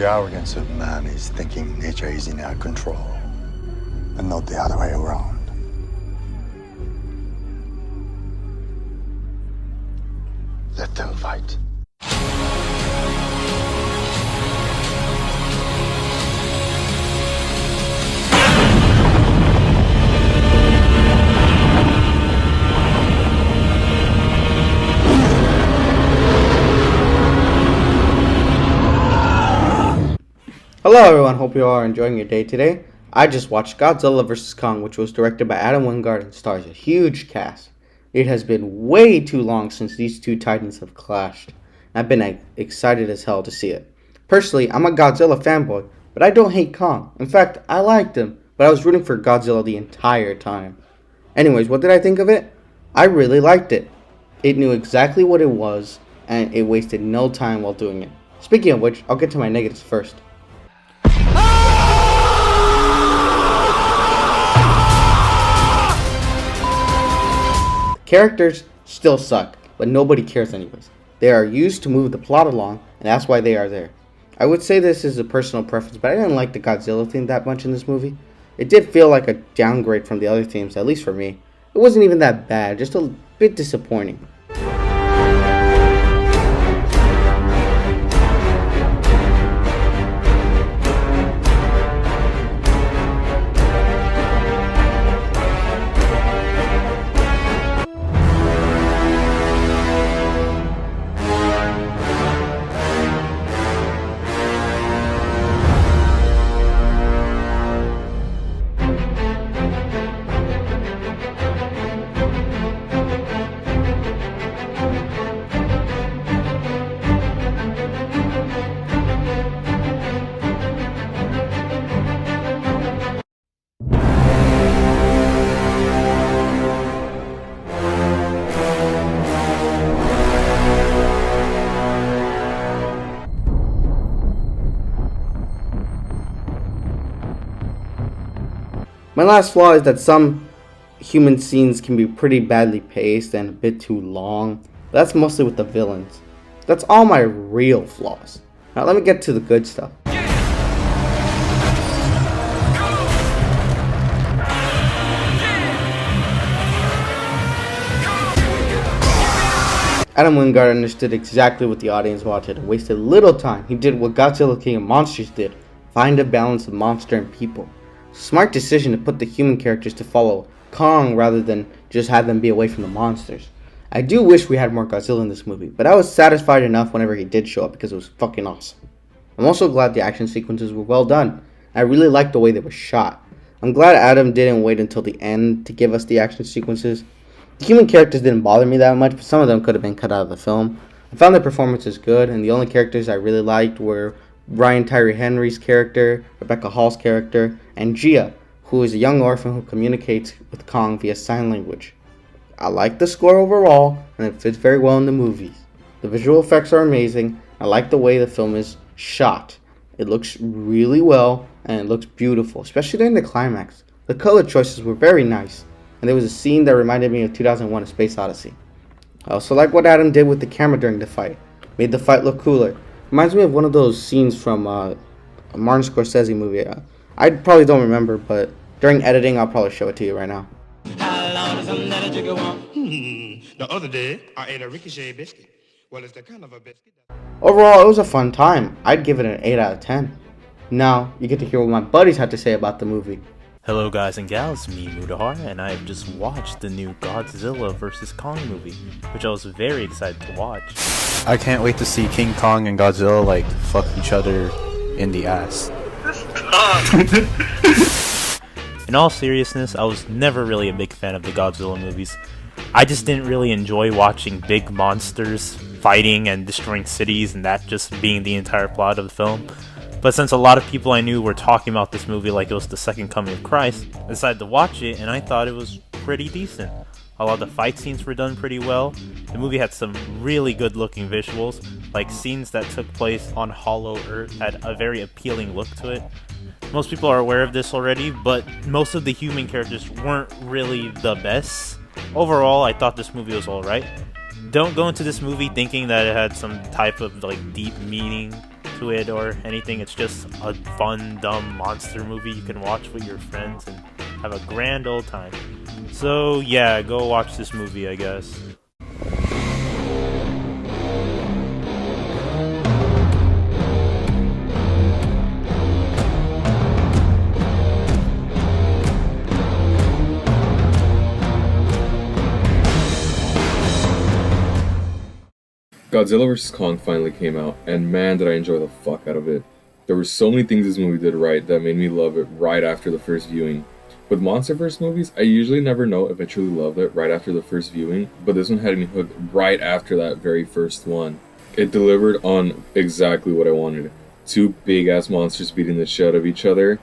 The arrogance of man is thinking nature is in our control, and not the other way around. Let them fight. Hello everyone, hope you all are enjoying your day today. I just watched Godzilla vs. Kong, which was directed by Adam Wingard and stars a huge cast. It has been way too long since these two titans have clashed. I've been excited as hell to see it. Personally, I'm a Godzilla fanboy, but I don't hate Kong. In fact, I liked him, but I was rooting for Godzilla the entire time. Anyways, what did I think of it? I really liked it. It knew exactly what it was, and it wasted no time while doing it. Speaking of which, I'll get to my negatives first. Characters still suck, but nobody cares anyways. They are used to move the plot along, and that's why they are there. I would say this is a personal preference, but I didn't like the Godzilla theme that much in this movie. It did feel like a downgrade from the other themes, at least for me. It wasn't even that bad, just a bit disappointing. My last flaw is that some human scenes can be pretty badly paced and a bit too long, but that's mostly with the villains. That's all my real flaws. Now let me get to the good stuff. Adam Wingard understood exactly what the audience wanted and wasted little time. He did what Godzilla King of Monsters did, find a balance of monster and people. Smart decision to put the human characters to follow Kong rather than just have them be away from the monsters. I do wish we had more Godzilla in this movie, but I was satisfied enough whenever he did show up because it was fucking awesome. I'm also glad the action sequences were well done. I really liked the way they were shot. I'm glad Adam didn't wait until the end to give us the action sequences. The human characters didn't bother me that much, but some of them could have been cut out of the film. I found their performances good, and the only characters I really liked were Brian Tyree Henry's character, Rebecca Hall's character, and Gia, who is a young orphan who communicates with Kong via sign language. I like the score overall, and it fits very well in the movies. The visual effects are amazing. I like the way the film is shot. It looks really well, and it looks beautiful, especially during the climax. The color choices were very nice, and there was a scene that reminded me of 2001: A Space Odyssey. I also like what Adam did with the camera during the fight. Made the fight look cooler. Reminds me of one of those scenes from a Martin Scorsese movie. I probably don't remember, but during editing, I'll probably show it to you right now. How long does that jigger want? The other day, I ate a ricochet biscuit. Well, it's the kind of a biscuit. Overall, it was a fun time. I'd give it an 8 out of 10. Now, you get to hear what my buddies had to say about the movie. Hello guys and gals, me Mudahar, and I have just watched the new Godzilla vs. Kong movie, which I was very excited to watch. I can't wait to see King Kong and Godzilla like fuck each other in the ass. In all seriousness, I was never really a big fan of the Godzilla movies. I just didn't really enjoy watching big monsters fighting and destroying cities and that just being the entire plot of the film. But since a lot of people I knew were talking about this movie like it was the second coming of Christ, I decided to watch it and I thought it was pretty decent. A lot of the fight scenes were done pretty well. The movie had some really good looking visuals, like scenes that took place on Hollow Earth had a very appealing look to it. Most people are aware of this already, but most of the human characters weren't really the best. Overall, I thought this movie was alright. Don't go into this movie thinking that it had some type of like deep meaning to it or anything. It's just a fun, dumb monster movie you can watch with your friends and have a grand old time. So yeah, go watch this movie, I guess. Godzilla vs. Kong finally came out, and man did I enjoy the fuck out of it. There were so many things this movie did right that made me love it right after the first viewing. With MonsterVerse movies, I usually never know if I truly love it right after the first viewing, but this one had me hooked right after that very first one. It delivered on exactly what I wanted. Two big-ass monsters beating the shit out of each other,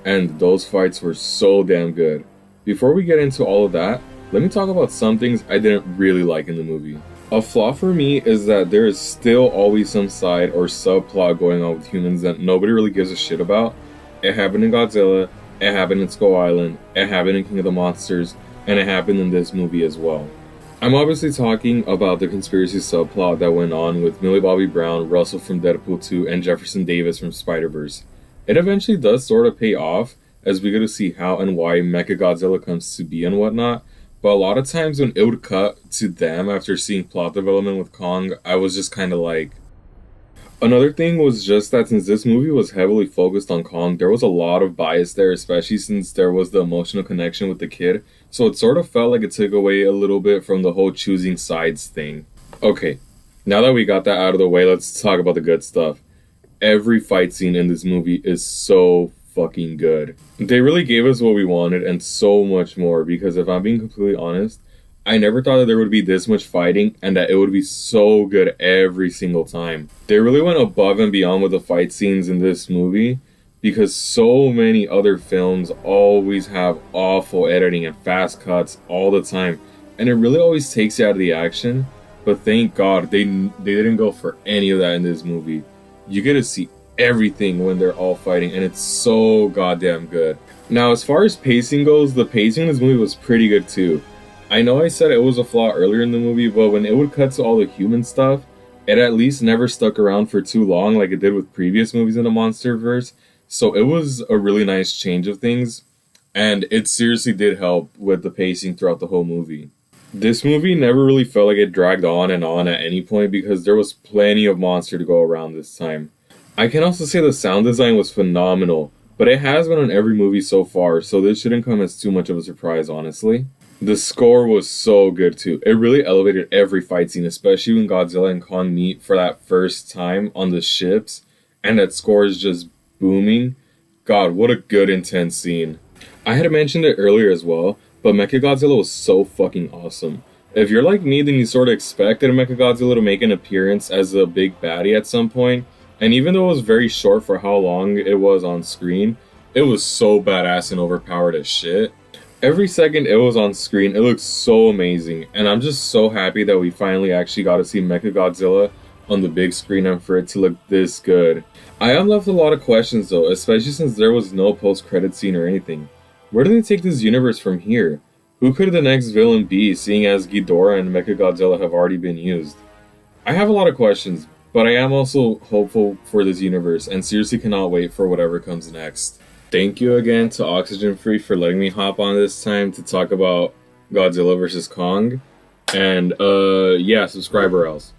and those fights were so damn good. Before we get into all of that, let me talk about some things I didn't really like in the movie. A flaw for me is that there is still always some side or subplot going on with humans that nobody really gives a shit about. It happened in Godzilla, it happened in Skull Island, it happened in King of the Monsters, and it happened in this movie as well. I'm obviously talking about the conspiracy subplot that went on with Millie Bobby Brown, Russell from Deadpool 2, and Jefferson Davis from Spider-Verse. It eventually does sort of pay off, as we get to see how and why Mechagodzilla comes to be and whatnot. But a lot of times when it would cut to them after seeing plot development with Kong, I was just kind of like... Another thing was just that since this movie was heavily focused on Kong, there was a lot of bias there, especially since there was the emotional connection with the kid. So it sort of felt like it took away a little bit from the whole choosing sides thing. Okay, now that we got that out of the way, let's talk about the good stuff. Every fight scene in this movie is so fucking good. They really gave us what we wanted and so much more, because if I'm being completely honest, I never thought that there would be this much fighting and that it would be so good every single time. They really went above and beyond with the fight scenes in this movie, because so many other films always have awful editing and fast cuts all the time, and it really always takes you out of the action. But thank God they didn't go for any of that in this movie. You get to see everything when they're all fighting, and it's so goddamn good. Now, as far as pacing goes, the pacing in this movie was pretty good too. I know I said it was a flaw earlier in the movie, but when it would cut to all the human stuff, it at least never stuck around for too long like it did with previous movies in the MonsterVerse. So it was a really nice change of things, and it seriously did help with the pacing throughout the whole movie. This movie never really felt like it dragged on and on at any point, because there was plenty of monster to go around this time. I can also say the sound design was phenomenal, but it has been on every movie so far, so this shouldn't come as too much of a surprise, honestly. The score was so good too. It really elevated every fight scene, especially when Godzilla and Kong meet for that first time on the ships, and that score is just booming. God, what a good, intense scene. I had mentioned it earlier as well, but Mechagodzilla was so fucking awesome. If you're like me, then you sort of expected Mechagodzilla to make an appearance as a big baddie at some point. And even though it was very short for how long it was on screen, it was so badass and overpowered as shit. Every second it was on screen, it looked so amazing. And I'm just so happy that we finally actually got to see Mechagodzilla on the big screen and for it to look this good. I am left with a lot of questions though, especially since there was no post-credit scene or anything. Where do they take this universe from here? Who could the next villain be, seeing as Ghidorah and Mechagodzilla have already been used? I have a lot of questions, but I am also hopeful for this universe and seriously cannot wait for whatever comes next. Thank you again to Oxygen Free for letting me hop on this time to talk about Godzilla vs. Kong. And yeah, subscribe or else.